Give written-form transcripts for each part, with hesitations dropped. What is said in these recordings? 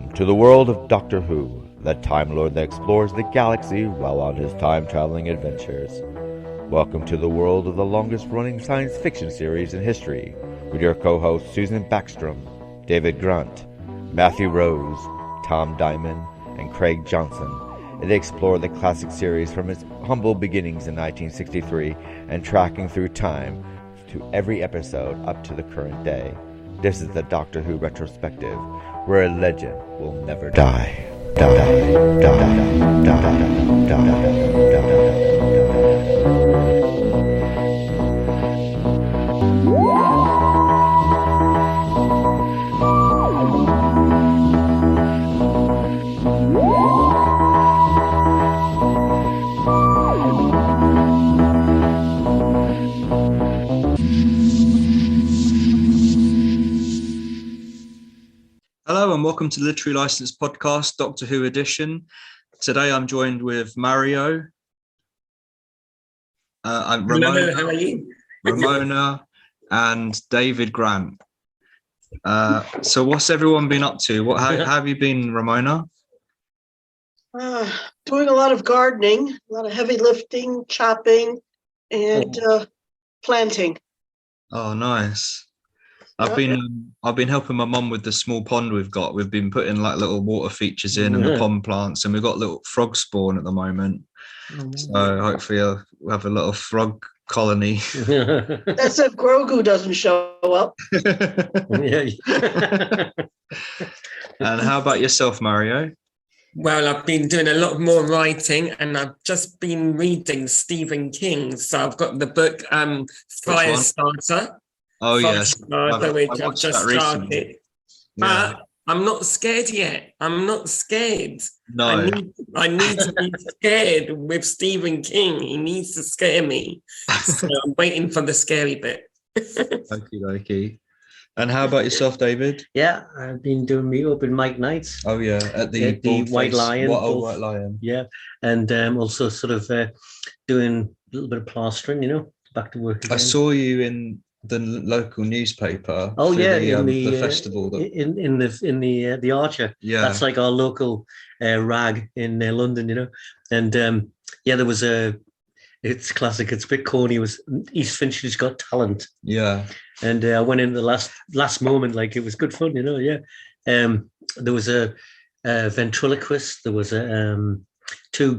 Welcome to the world of Doctor Who, the Time Lord that explores the galaxy while on his time-traveling adventures. Welcome to the world of the longest-running science fiction series in history, with your co-hosts Susan Backstrom, David Grunt, Matthew Rose, Tom Diamond, and Craig Johnson. They explore the classic series from its humble beginnings in 1963 and tracking through time to every episode up to the current day. This is the Doctor Who retrospective, where a legend will never die. Hello and welcome to the Literary License Podcast, Doctor Who edition. Today I'm joined with Mario. I'm Ramona. Hello, how are you? Ramona and David Grant. So what's everyone been up to? How have you been, Ramona? Doing a lot of gardening, a lot of heavy lifting, chopping, and planting. Oh, nice. I've been helping my mum with the small pond we've got. We've been putting like little water features in and the pond plants, and we've got little frog spawn at the moment. So hopefully we'll have a little frog colony. That's if Grogu doesn't show up. And how about yourself, Mario? Well, I've been doing a lot more writing and I've just been reading Stephen King. So I've got the book Firestarter. Oh, yes. Which I've just started. But I'm not scared yet. I'm not scared. No. I need to be scared with Stephen King. He needs to scare me. So I'm waiting for the scary bit. Okie. And how about yourself, David? Yeah, I've been doing me open mic nights. Oh, yeah. At the White Lion. White Lion. Yeah. And also sort of doing a little bit of plastering, back to work again. I saw you in the local newspaper. Oh yeah, the festival in the Archer. Yeah, that's like our local rag in London, And there was it's classic. It's a bit corny. It was East Finchley's Got Talent. Yeah, and I went in the last moment. Like it was good fun, Yeah, there was a ventriloquist. There was two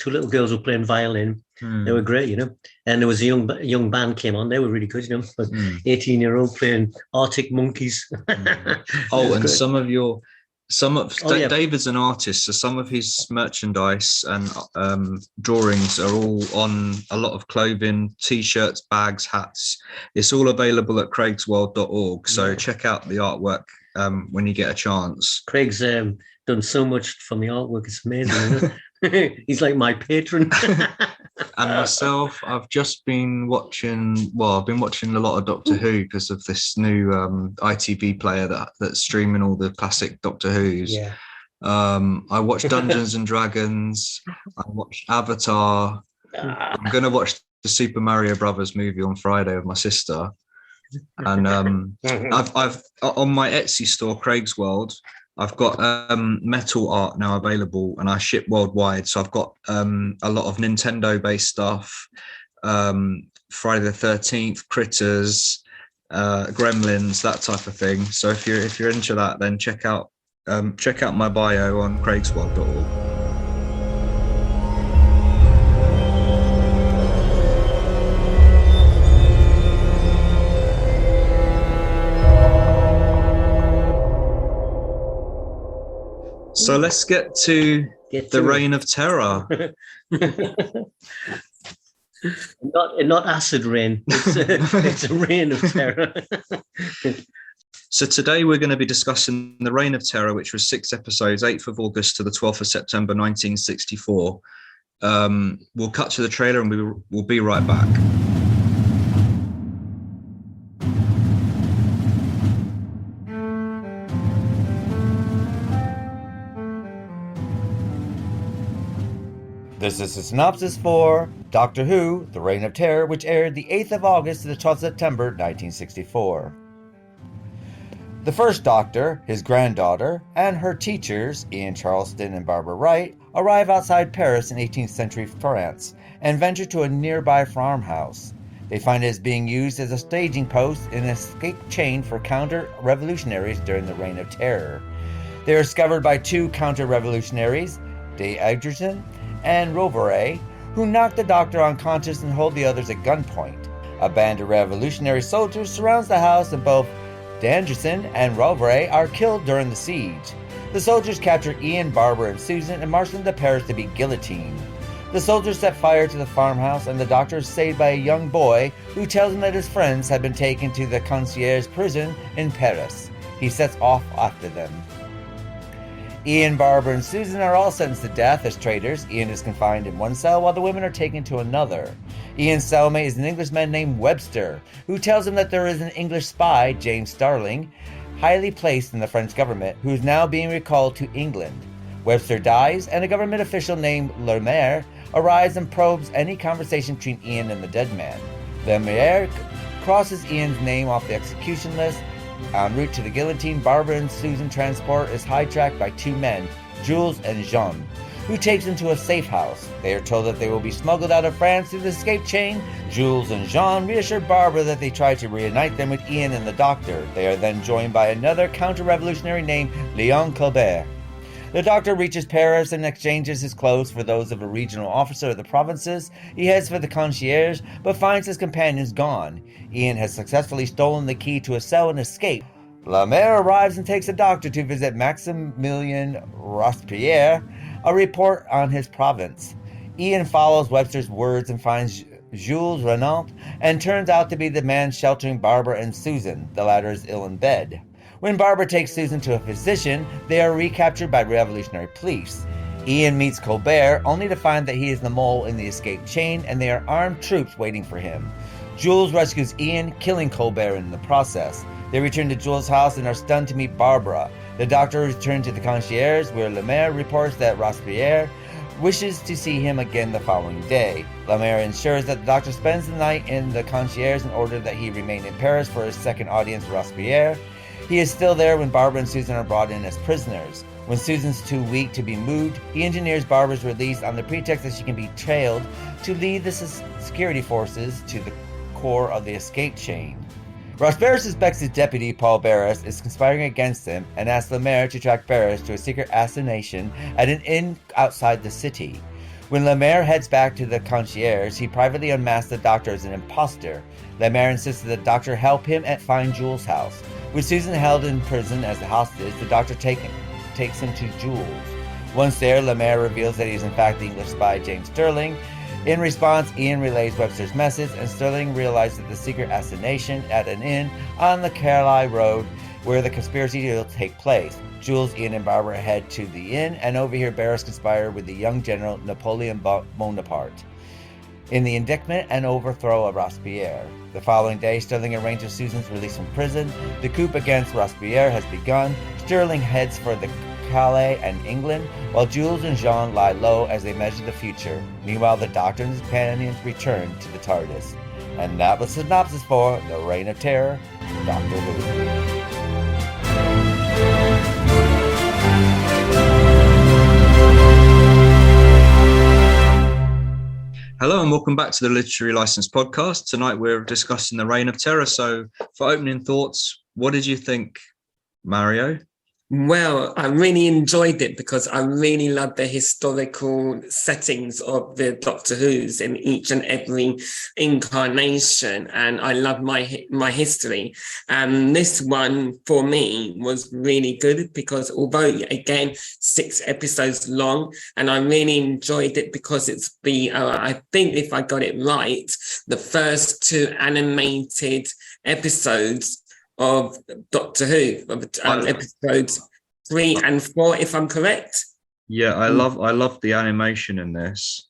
little girls were playing violin. They were great, And there was a young band came on. They were really good, 18-year-old playing Arctic Monkeys. Oh, and great. David's an artist, so some of his merchandise and drawings are all on a lot of clothing, t-shirts, bags, hats. It's all available at craigsworld.org. So check out the artwork when you get a chance. Craig's done so much from the artwork. It's amazing. He's like my patron. And myself, I've just been watching. Well, I've been watching a lot of Doctor Who because of this new ITV player that's streaming all the classic Doctor Who's. Yeah. I watched Dungeons and Dragons. I watched Avatar. I'm going to watch the Super Mario Brothers movie on Friday with my sister. And I've on my Etsy store, Craig's World. I've got metal art now available and I ship worldwide. So I've got a lot of Nintendo-based stuff, Friday the 13th, Critters, Gremlins, that type of thing. So if you're into that, then check out my bio on craigsworld.org. So let's get to the Reign of Terror. Not acid rain. It's a reign of terror. So today we're going to be discussing the Reign of Terror, which was 6 episodes, 8th of August to the 12th of September 1964. We'll cut to the trailer and we'll be right back. This is a synopsis for Doctor Who, The Reign of Terror, which aired the 8th of August to the 12th of September 1964. The first Doctor, his granddaughter, and her teachers, Ian Charleston and Barbara Wright, arrive outside Paris in 18th century France and venture to a nearby farmhouse. They find it is being used as a staging post in an escape chain for counter-revolutionaries during the Reign of Terror. They are discovered by two counter-revolutionaries, d'Argenson and Rovere, who knock the Doctor unconscious and hold the others at gunpoint. A band of revolutionary soldiers surrounds the house, and both d'Argenson and Rovere are killed during the siege. The soldiers capture Ian, Barbara, and Susan and march them to Paris to be guillotined. The soldiers set fire to the farmhouse, and the Doctor is saved by a young boy who tells him that his friends have been taken to the concierge prison in Paris. He sets off after them. Ian, Barbara, and Susan are all sentenced to death as traitors. Ian is confined in one cell while the women are taken to another. Ian's cellmate is an Englishman named Webster, who tells him that there is an English spy, James Starling, highly placed in the French government, who is now being recalled to England. Webster dies, and a government official named Lemaire arrives and probes any conversation between Ian and the dead man. Lemaire crosses Ian's name off the execution list. En route to the guillotine, Barbara and Susan transport is hijacked by two men, Jules and Jean, who takes them to a safe house. They are told that they will be smuggled out of France through the escape chain. Jules and Jean reassure Barbara that they try to reunite them with Ian and the Doctor. They are then joined by another counter-revolutionary named Léon Colbert. The Doctor reaches Paris and exchanges his clothes for those of a regional officer of the provinces. He heads for the concierge, but finds his companions gone. Ian has successfully stolen the key to a cell and escaped. Lemaire arrives and takes the Doctor to visit Maximilien Robespierre, a report on his province. Ian follows Webster's words and finds Jules Renault, and turns out to be the man sheltering Barbara and Susan. The latter is ill in bed. When Barbara takes Susan to a physician, they are recaptured by revolutionary police. Ian meets Colbert, only to find that he is the mole in the escape chain, and they are armed troops waiting for him. Jules rescues Ian, killing Colbert in the process. They return to Jules' house and are stunned to meet Barbara. The Doctor returns to the concierge, where Lemaire reports that Robespierre wishes to see him again the following day. Lemaire ensures that the Doctor spends the night in the concierge in order that he remain in Paris for his second audience with Robespierre. He is still there when Barbara and Susan are brought in as prisoners. When Susan's too weak to be moved, he engineers Barbara's release on the pretext that she can be trailed to lead the security forces to the core of the escape chain. Robespierre suspects his deputy, Paul Barras, is conspiring against him and asks Lemaire to track Barras to a secret assignation at an inn outside the city. When Lemaire heads back to the concierge, he privately unmasks the Doctor as an imposter. Lemaire insists that the Doctor help him and find Jules' house. With Susan held in prison as a hostage, the Doctor takes him to Jules. Once there, Lemaire reveals that he is in fact the English spy James Starling. In response, Ian relays Webster's message, and Starling realizes the secret assignation at an inn on the Carlisle Road where the conspiracy will take place. Jules, Ian, and Barbara head to the inn and overhear Barras conspire with the young general Napoleon Bonaparte in the indictment and overthrow of Robespierre. The following day, Starling arranges Susan's release from prison. The coup against Robespierre has begun. Starling heads for the Calais and England, while Jules and Jean lie low as they measure the future. Meanwhile, the Doctor and his companions return to the TARDIS. And that was Synopsis for The Reign of Terror, Doctor Who. Hello and welcome back to the Literary License Podcast. Tonight we're discussing The Reign of Terror. So for opening thoughts, what did you think, Mario? Well, I really enjoyed it because I really love the historical settings of the Doctor Who's in each and every incarnation, and I love my history. And this one for me was really good because although again 6 episodes long, and I really enjoyed it because it's I think if I got it right, the first 2 animated episodes of Doctor Who, episodes 3 and 4, if I'm correct. Yeah, I love the animation in this.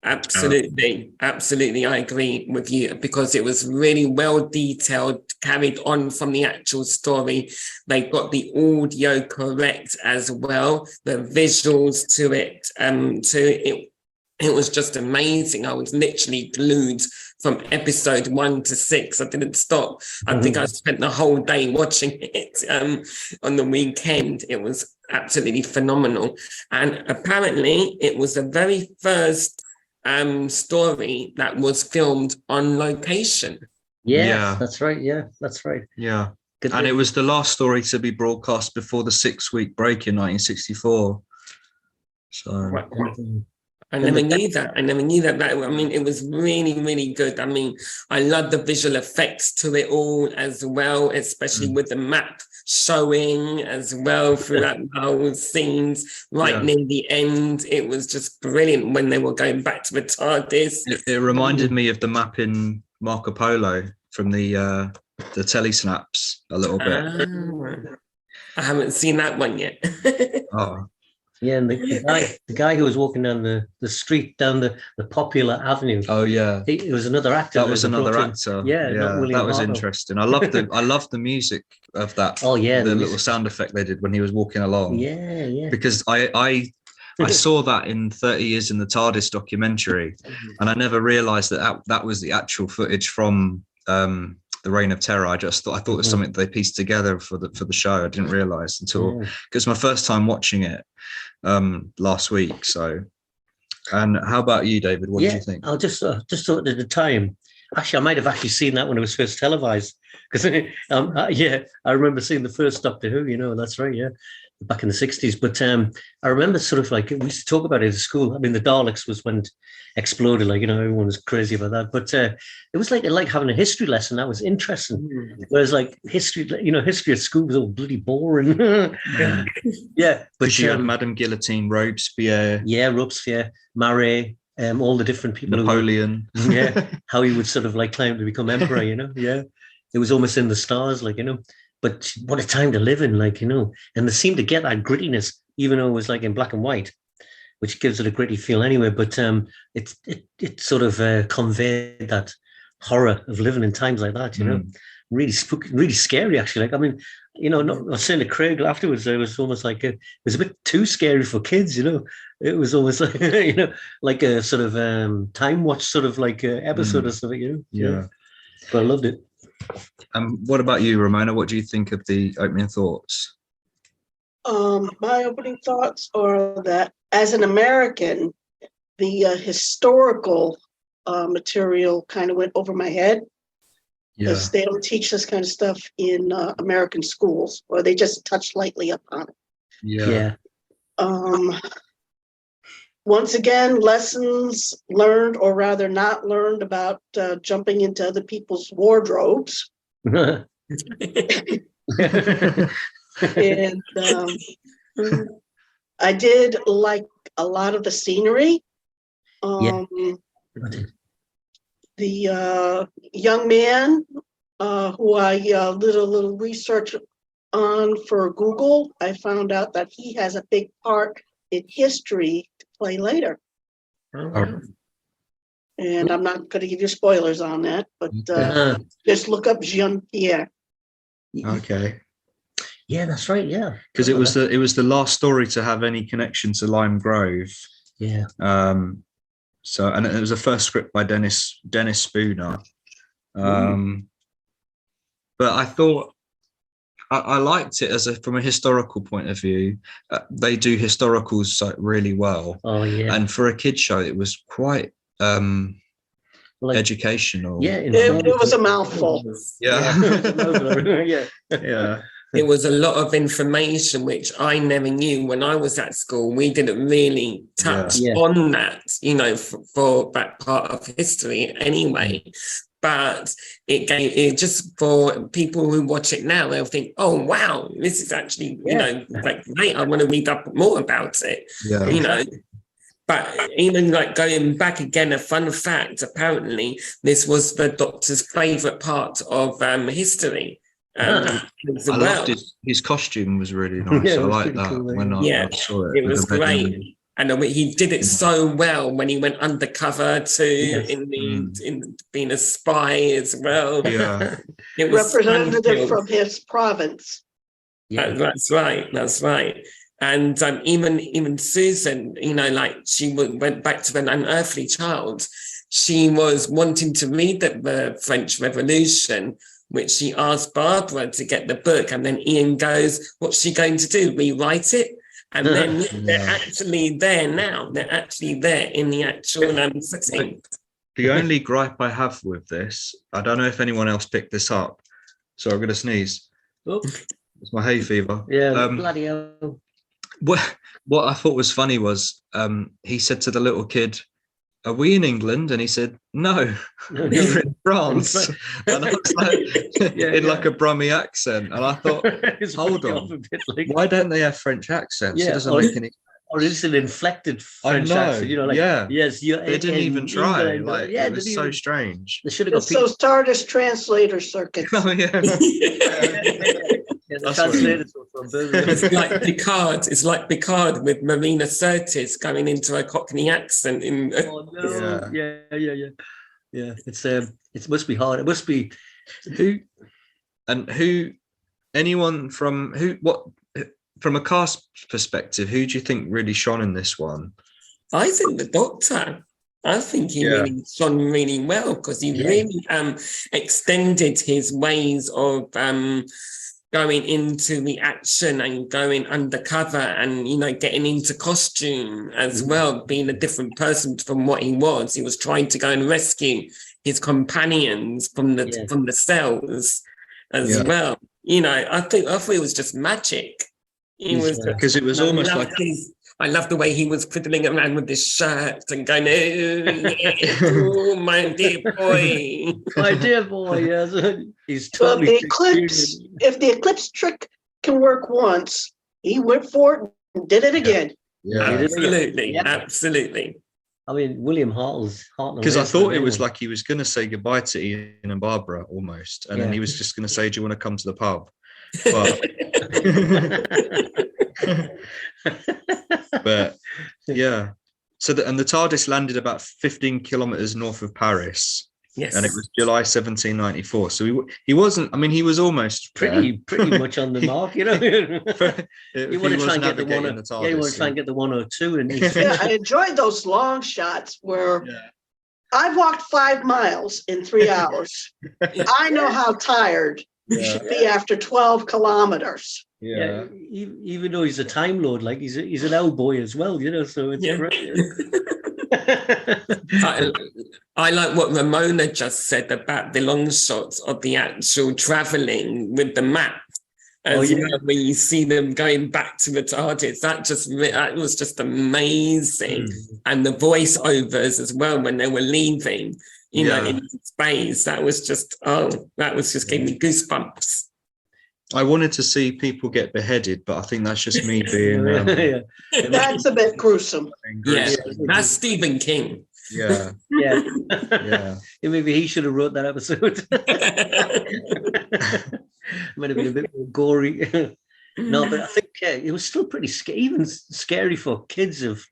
Absolutely, I agree with you because it was really well detailed, carried on from the actual story. They got the audio correct as well, the visuals to it. it was just amazing. I was literally glued from episode 1 to 6. I didn't stop. I think I spent the whole day watching it on the weekend. It was absolutely phenomenal. And apparently it was the very first story that was filmed on location. Yeah, that's right. Yeah, that's right. Yeah. Good And it was the last story to be broadcast before the 6-week break in 1964. So I never knew that. I mean, it was really, really good. I mean, I love the visual effects to it all as well, especially with the map showing as well throughout the whole scenes right near the end. It was just brilliant when they were going back to the TARDIS. It reminded me of the map in Marco Polo from the telesnaps a little bit. I haven't seen that one yet. Oh. Yeah, and the guy who was walking down the street, down the popular avenue. Oh yeah, it was another actor. That was another actor. Yeah, that was interesting. I loved the music of that. Oh yeah, the little sound effect they did when he was walking along. Yeah. Because I saw that in 30 Years in the TARDIS documentary, and I never realised that was the actual footage from the Reign of Terror. I thought it was something they pieced together for the show. I didn't realise until because my first time watching it last week. So, and how about you, David? What did you think? I just thought at the time. Actually, I might have actually seen that when it was first televised because I remember seeing the first Doctor Who. That's right. Yeah. Back in the 60s. But I remember sort of like, we used to talk about it at school. I mean, the Daleks was when it exploded, everyone was crazy about that. But it was like having a history lesson. That was interesting. Whereas like history at school was all bloody boring. Yeah. But you had Madame Guillotine, Robespierre. Yeah, Robespierre, Marais, all the different people. Napoleon. How he would sort of like claim to become emperor, Yeah. It was almost in the stars, But what a time to live in, and they seem to get that grittiness, even though it was like in black and white, which gives it a gritty feel anyway. But it sort of conveyed that horror of living in times like that, really spooky, really scary, actually. I was saying to Craig afterwards, it was almost like it was a bit too scary for kids, It was almost like, like a sort of time watch sort of like episode or something, Yeah. But I loved it. What about you, Ramona? What do you think of the opening thoughts? My opening thoughts are that as an American, the historical material kind of went over my head because they don't teach this kind of stuff in American schools, or they just touch lightly upon it. Yeah. Once again, lessons learned, or rather not learned, about jumping into other people's wardrobes. And I did like a lot of the scenery. The young man who I did a little research on for Google, I found out that he has a big part in history to play later. And I'm not going to give you spoilers on that, but just look up Jean-Pierre. Okay. Yeah, that's right. Yeah, because it was the last story to have any connection to Lime Grove. Yeah. So, and it was the first script by Dennis Spooner. But I thought I liked it from a historical point of view. They do historicals really well. Oh yeah. And for a kid show, it was quite educational. Yeah, it was a mouthful. Yeah. Yeah. It was a lot of information which I never knew when I was at school. We didn't really touch on that, for that part of history anyway. But it just for people who watch it now, they'll think, "Oh wow, this is actually like great. I want to read up more about it." Yeah. But even like going back again, a fun fact: apparently, this was the Doctor's favourite part of history. I loved his costume was really nice. I like that cool, when I saw it. It was great. And he did it so well when he went undercover too, in being a spy as well. Yeah, it was representative from his province. Yeah. That's right. And even Susan, like she went back to an unearthly child. She was wanting to read the French Revolution, which she asked Barbara to get the book. And then Ian goes, what's she going to do? Rewrite it? And then they're actually there now. They're actually there in the actual setting. The only gripe I have with this, I don't know if anyone else picked this up. So I'm going to sneeze. Oh. It's my hay fever. Yeah, bloody hell. What I thought was funny was he said to the little kid, are we in England? And he said, no, we're in France. And I was like, in like a Brummie accent. And I thought, hold on, why don't they have French accents? It doesn't make any. Or is it an inflected French accent? Yes, they didn't even try. England, it was so strange. They should have got those TARDIS translator circuits. Oh yeah. The translators were from Birmingham. It's like Picard with Marina Sirtis going into a Cockney accent. Yeah. It must be hard. It must be anyone from a cast perspective, who do you think really shone in this one? I think the Doctor. I think he really shone really well because he really extended his ways of going into the action and going undercover and, getting into costume as well, being a different person from what he was. He was trying to go and rescue his companions from the cells as well. I thought it was just magic. Because it was almost like I love the way he was fiddling around with his shirt and going, oh, my dear boy. My dear boy, yes. He's totally if the eclipse trick can work once, he went for it and did it again. Yeah, Absolutely. I mean, William Hartnell. Because I thought it was like he was going to say goodbye to Ian and Barbara almost. And then he was just going to say, do you want to come to the pub? But yeah, so the TARDIS landed about 15 kilometers north of Paris. Yes, and it was July 1794. So he wasn't. I mean, he was almost pretty much on the mark. You want to try and get the 102. Yeah, you want to try and get the 102. And I enjoyed those long shots where I've walked 5 miles in 3 hours. I know how tired you should be after 12 kilometers. Yeah, even though he's a Time Lord, like he's an old boy as well, so it's great. I like what Ramona just said about the long shots of the actual traveling with the map. When you see them going back to the TARDIS, that was just amazing. And the voiceovers as well when they were leaving, in space, that was just giving me goosebumps. I wanted to see people get beheaded, but I think that's just me being. That's a bit gruesome. Yeah, that's Stephen King. Yeah. Maybe he should have wrote that episode. Might have been a bit more gory. No, but I think it was still pretty scary for kids of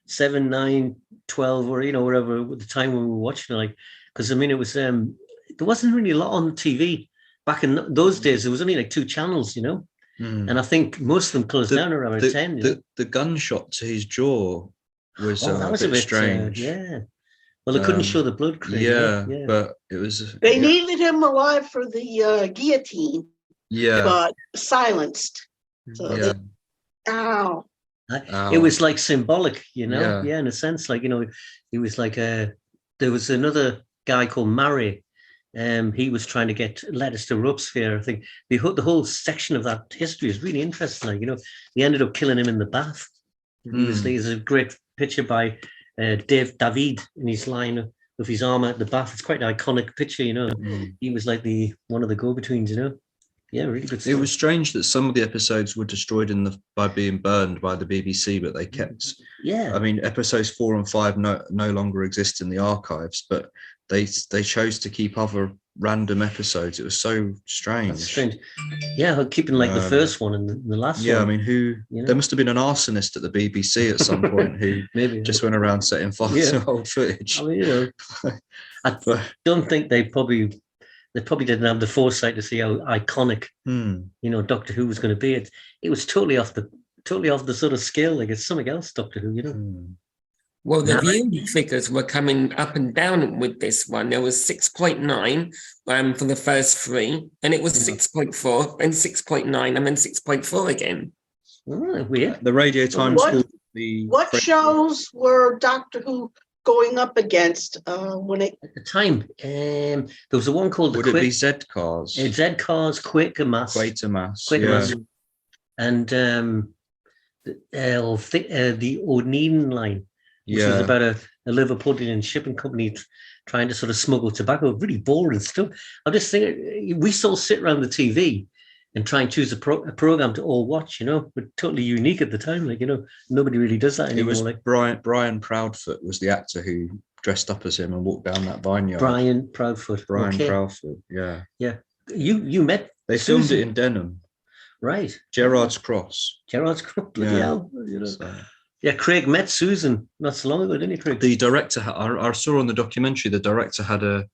7, 9, 12, or whatever at the time when we were watching it. Like, because it was there wasn't really a lot on TV. Back in those days, there was only like 2 channels, and I think most of them closed down around 10. The gunshot to his jaw was, that was a bit strange. Well, they couldn't show the blood. But it was. They needed him alive for the guillotine. Yeah, but silenced. So ow. It was like symbolic, in a sense. Like he was like there was another guy called Murray. He was trying to get letters to Robespierre. I think the whole section of that history is really interesting. Like, he ended up killing him in the bath. There's a great picture by Dave David in his line with his arm at the bath. It's quite an iconic picture, He was like one of the go-betweens, Yeah, really good stuff. It was strange that some of the episodes were destroyed by being burned by the BBC, but they kept. Yeah. I mean, episodes 4 and 5 no longer exist in the archives, but they chose to keep other random episodes. It was so strange. That's strange. Yeah, keeping like the first one and the last one. Yeah, I mean, there must have been an arsonist at the BBC at some point who just went around setting fire to old footage. I mean, I don't think they probably didn't have the foresight to see how iconic, Doctor Who was going to be. It was totally off the totally off the sort of scale. Like it's something else, Doctor Who, you know. Well, the viewing figures were coming up and down with this one. There was 6.9 for the first three, and it was 6.4, and 6.9, and then 6.4 again. Oh, weird. The Radio Times called the What shows were Doctor Who going up against when it At the time, there was a one called the would Quick. it be Z Cars? Z Cars, Quatermass, Quatermass. and the O'Neill line, which was about a Liverpudlian shipping company trying to sort of smuggle tobacco. Really boring stuff. I just think we still sit around the TV and try and choose a program to all watch, you know, but totally unique at the time. Like, you know, nobody really does that anymore. It was like Brian Proudfoot was the actor who dressed up as him and walked down that vineyard. Brian Proudfoot. Proudfoot, yeah. Yeah. You met They filmed it in Denham. Right. Gerrard's Cross. Bloody hell, you know. So. Yeah, Craig met Susan not so long ago, didn't he, Craig? The director, I saw on the documentary, the director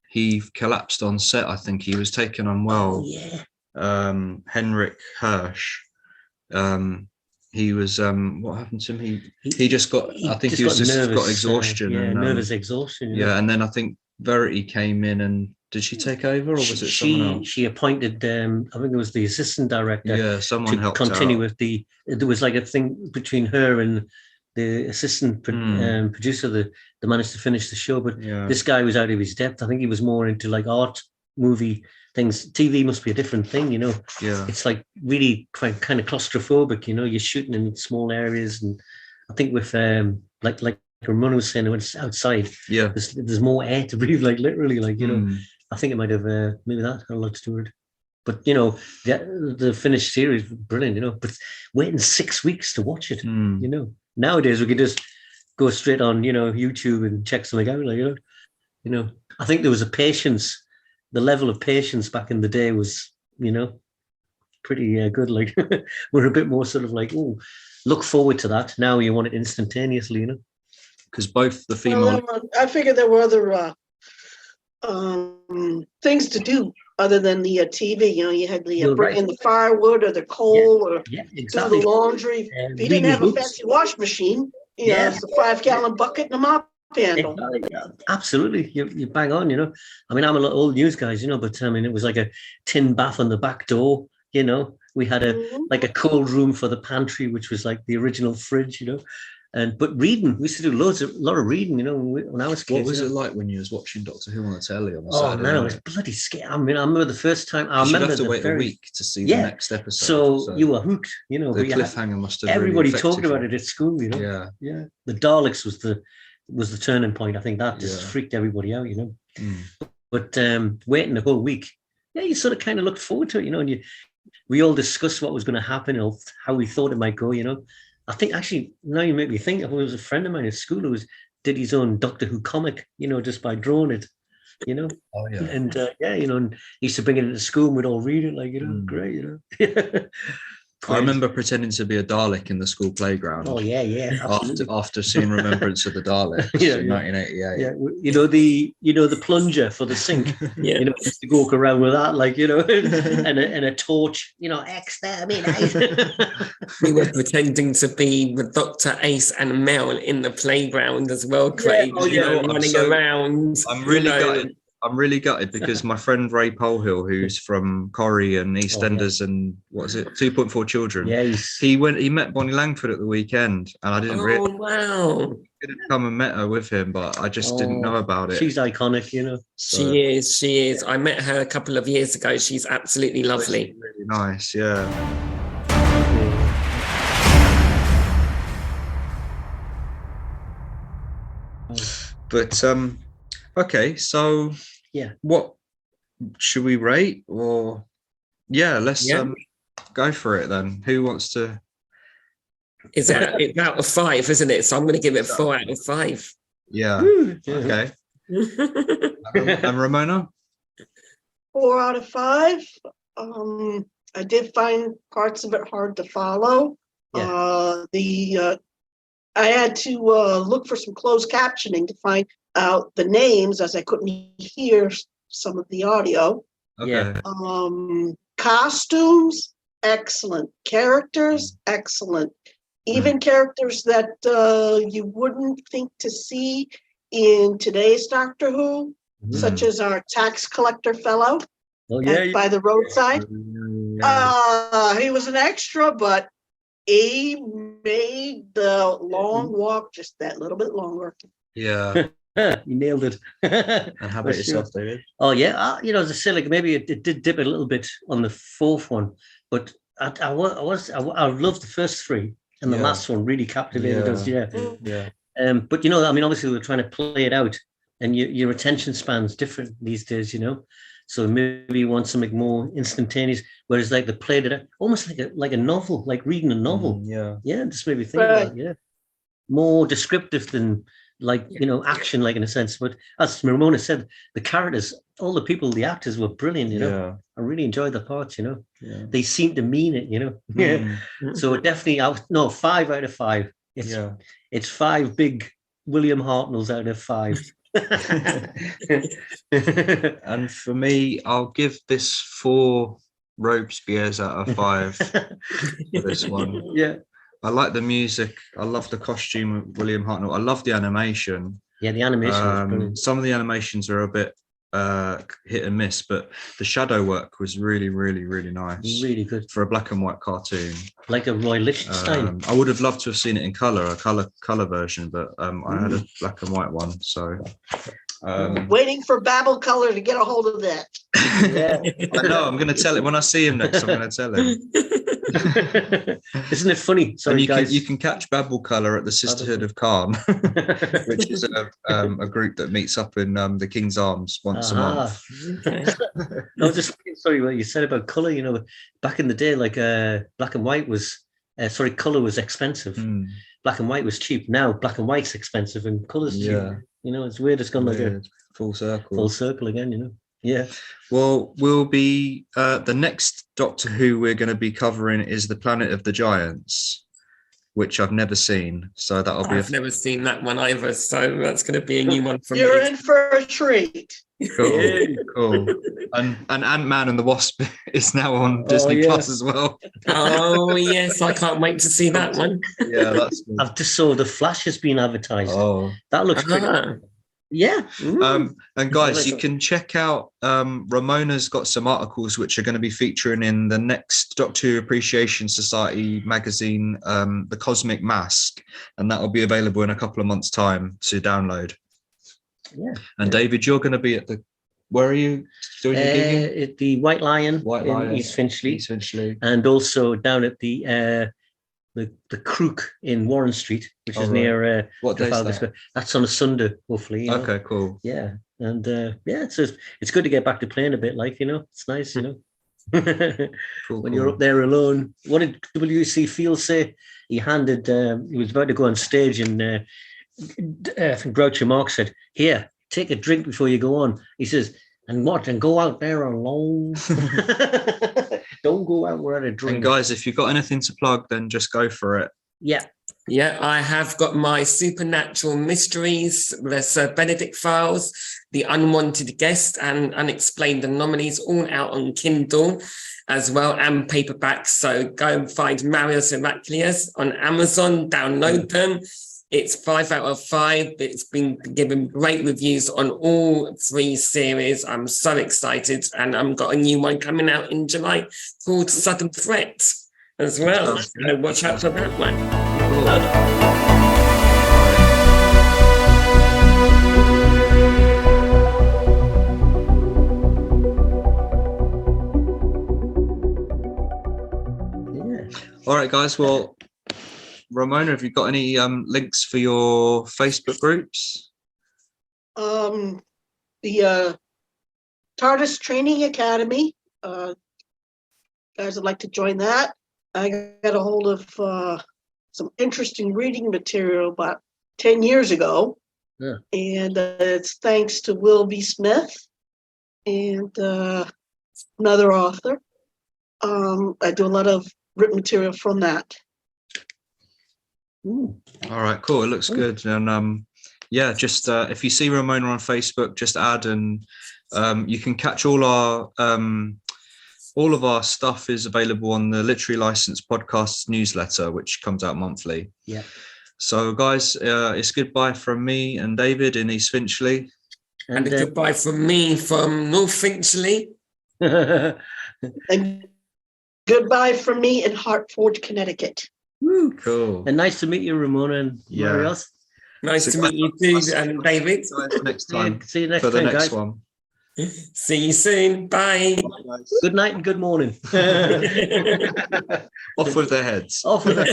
he collapsed on set. I think he was taken unwell. Oh, yeah. Henrik Hirsch. He was what happened to him? He just got. I think he was just nervous, got exhaustion. Nervous exhaustion. You know? Yeah, and then I think Verity came in and did she take over or was it someone else? She appointed. I think it was the assistant director. Yeah, someone to helped continue out. with the. There was like a thing between her and the assistant producer that they managed to finish the show, but this guy was out of his depth. I think he was more into like art movie things. TV must be a different thing, you know. Yeah, it's like really kind of claustrophobic, you know. You're shooting in small areas, and I think with like Ramona was saying, when it's outside, there's more air to breathe, like literally, like, you know. I think it might have maybe that had a lot to do with it. But you know, the finished series, brilliant, you know. But waiting 6 weeks to watch it, you know. Nowadays we could just go straight on, you know, YouTube and check something out, like, you know. I think there was a patience. The level of patience back in the day was, you know, pretty good. Like we're a bit more sort of like, oh, look forward to that. Now you want it instantaneously, you know. Because both the female. Well, I figured there were other things to do other than the TV. You know, you had the bring in the firewood or the coal or exactly. do the laundry. If you didn't have a fancy wash machine, you know, it's a 5-gallon bucket and a mop handle. Absolutely, you bang on. You know, I mean, I'm a lot old news guys, you know, but I mean, it was like a tin bath on the back door. You know, we had like a cold room for the pantry, which was like the original fridge. You know. But reading, we used to do a lot of reading, you know, when I was kids. What was it like when you was watching Doctor Who on the telly on Saturday night? It was bloody scary. I mean, I remember the first time. I remember have to wait a week to see the next episode. So you were hooked, you know. The cliffhanger must have. Everybody really talked about it at school, you know. Yeah. The Daleks was the turning point. I think that just freaked everybody out, you know. But waiting the whole week, you sort of kind of looked forward to it, you know, and we all discussed what was going to happen or how we thought it might go, you know. I think actually, now you make me think, there was a friend of mine at school who did his own Doctor Who comic, you know, just by drawing it, you know. Oh, yeah. And you know, and he used to bring it into school and we'd all read it, like, you know, great, you know. I remember pretending to be a Dalek in the school playground. Oh, yeah. After seeing Remembrance of the Daleks in 1988. Yeah, you know, the plunger for the sink. You know, used to walk around with that, like, you know, and a torch, you know, exterminate. We were pretending to be the Dr. Ace and Mel in the playground as well, Craig. You know, running around. I'm really gutted because my friend Ray Polhill, who's from Corrie and EastEnders and what is it, 2.4 Children. Yeah, he met Bonnie Langford at the weekend, and I didn't really. Wow! I could have come and met her with him, but I just didn't know about it. She's iconic, you know. So. She is. I met her a couple of years ago. She's absolutely lovely. She's really nice, yeah. But okay, so what should we rate or let's go for it then. Who wants to? It's out of 5, isn't it? So I'm going to give it 4 out of 5. Yeah. Okay. And Ramona? 4 out of 5. I did find parts of it hard to follow. I had to look for some closed captioning to find out the names, as I couldn't hear some of the audio. Okay. Costumes, excellent. Characters, excellent. Even characters that you wouldn't think to see in today's Doctor Who, such as our tax collector fellow by the roadside. He was an extra, but he made the long walk just that little bit longer. Yeah. You nailed it. And how about yourself, David? Oh yeah, as I say, like maybe it did dip a little bit on the fourth one, but I loved the first three, and the last one really captivated us. Yeah. But obviously we're trying to play it out, and your attention span's different these days, So maybe you want something more instantaneous, whereas like they played it almost like a novel, like reading a novel. Just maybe think about it. More descriptive than action, like in a sense. But as Ramona said, the characters, all the people, the actors were brilliant. I really enjoyed the parts. They seemed to mean it. So definitely, 5 out of 5. It's 5 big William Hartnells out of 5. And for me, I'll give this 4 Robespierres out of 5 for this one. I like the music. I love the costume of William Hartnell. I love the animation. Yeah, the animation was brilliant. Some of the animations are a bit hit and miss, but the shadow work was really, really, really nice. Really good for a black and white cartoon, like a Roy Lichtenstein. I would have loved to have seen it in a color version, but I had a black and white one. So waiting for Babel Color to get a hold of that. I know. I'm going to tell it when I see him next. I'm going to tell him. Isn't it funny? Sorry, guys. You can catch Babel Color at the Sisterhood of Khan, which is a group that meets up in the King's Arms once a month. No, just sorry what you said about color. Back in the day, like black and white was color was expensive. Black and white was cheap. Now black and white's expensive and color's cheap. It's weird. It's gone like a full circle. Full circle again. Yeah. Well, we'll be the next Doctor Who we're going to be covering is the Planet of the Giants, which I've never seen. So that'll be. I've never seen that one either. So that's going to be a new one for me. You're in for a treat. Cool. And Ant-Man and the Wasp is now on Disney Plus as well. Oh yes, I can't wait to see that one. Yeah, that's cool. I've just saw the Flash has been advertised. Oh, that looks pretty. Yeah. And guys, you can check out Ramona's got some articles which are going to be featuring in the next Doctor Who Appreciation Society magazine, The Cosmic Mask, and that will be available in a couple of months' time to download. Yeah. And David, you're going to be at where are you doing your gigging? At the White Lion in East Finchley, and also down at the Crook in Warren Street, which is near what day is that? That's on a Sunday, hopefully. Okay, cool. Yeah, and it's good to get back to playing a bit. Like it's nice, Cool, when you're up there alone. What did W.C. Fields say? He was about to go on stage, and I think Groucho Marx said, "Here, take a drink before you go on." He says, and go out there alone. Don't go out without a drink. And guys, if you've got anything to plug, then just go for it. Yeah, I have got my Supernatural Mysteries, the Sir Benedict Files, The Unwanted Guest, and Unexplained Anomalies, all out on Kindle as well, and paperback. So go and find Marius Heraclius on Amazon, download them. It's 5 out of 5. It's been given great reviews on all 3 series. I'm so excited. And I've got a new one coming out in July called Sudden Threat as well. So watch out for that one. All right, guys. Well, Ramona, have you got any links for your Facebook groups? The TARDIS Training Academy. Guys would like to join that. I got a hold of some interesting reading material about 10 years ago. Yeah. And it's thanks to Will B. Smith and another author. I do a lot of written material from that. All right, cool. It looks good. And just if you see Ramona on Facebook, just add, and you can catch all our all of our stuff is available on the Literary License Podcasts newsletter, which comes out monthly. Yeah. So, guys, it's goodbye from me and David in East Finchley. And a goodbye from me from North Finchley. And goodbye from me in Hartford, Connecticut. Woo. Cool. And nice to meet you, Ramona and Marios. Nice to meet you too, and David. Next time. See you next for the time, next guys. one. See you soon. Bye. Good night and good morning. Off with their heads. Off with it.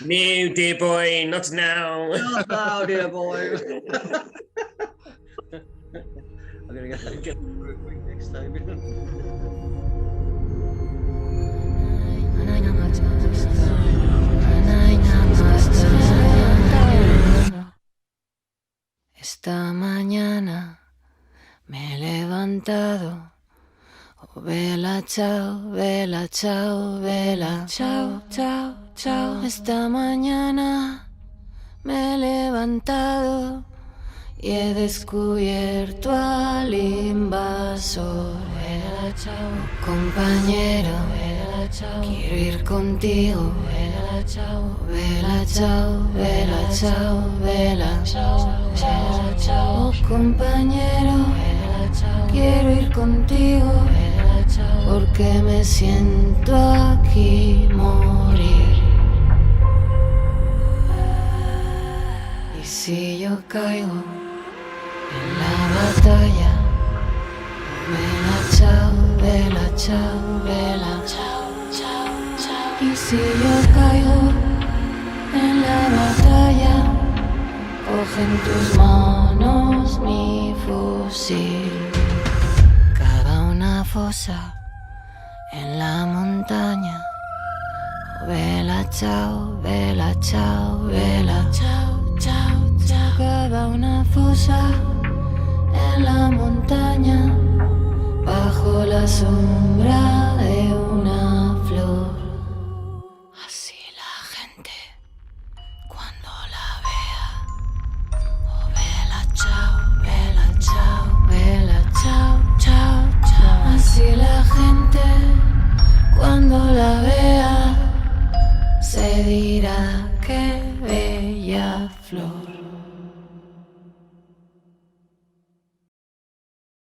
No, dear boy, not now. Not now, dear boy. I'm going to get through it quick next time. Esta mañana me he levantado. Oh, vela, chao, vela, chao, vela, chao, chao, chao. Esta mañana me he levantado y he descubierto al invasor. Vela, chao, compañero, vela, chao, quiero ir contigo. Vela, chao, vela, chao, vela, chao, vela, chao, chao, chao. Oh, compañero, vela, chao, quiero ir contigo. Vela, chao, porque me siento aquí morir. Y si yo caigo en la batalla, vela, chao, vela, chao, vela, chao, chao, chao. Y si yo caigo en la batalla, coge en tus manos mi fusil. Cava una fosa en la montaña. Vela, chao, vela, chao, vela, chao, chao, chao. Cava una fosa en la montaña, bajo la sombra de una flor. Así la gente, cuando la vea, oh, vela, chao, vela, chao, vela, chao, chao, chao. Así la gente, cuando la vea, se dirá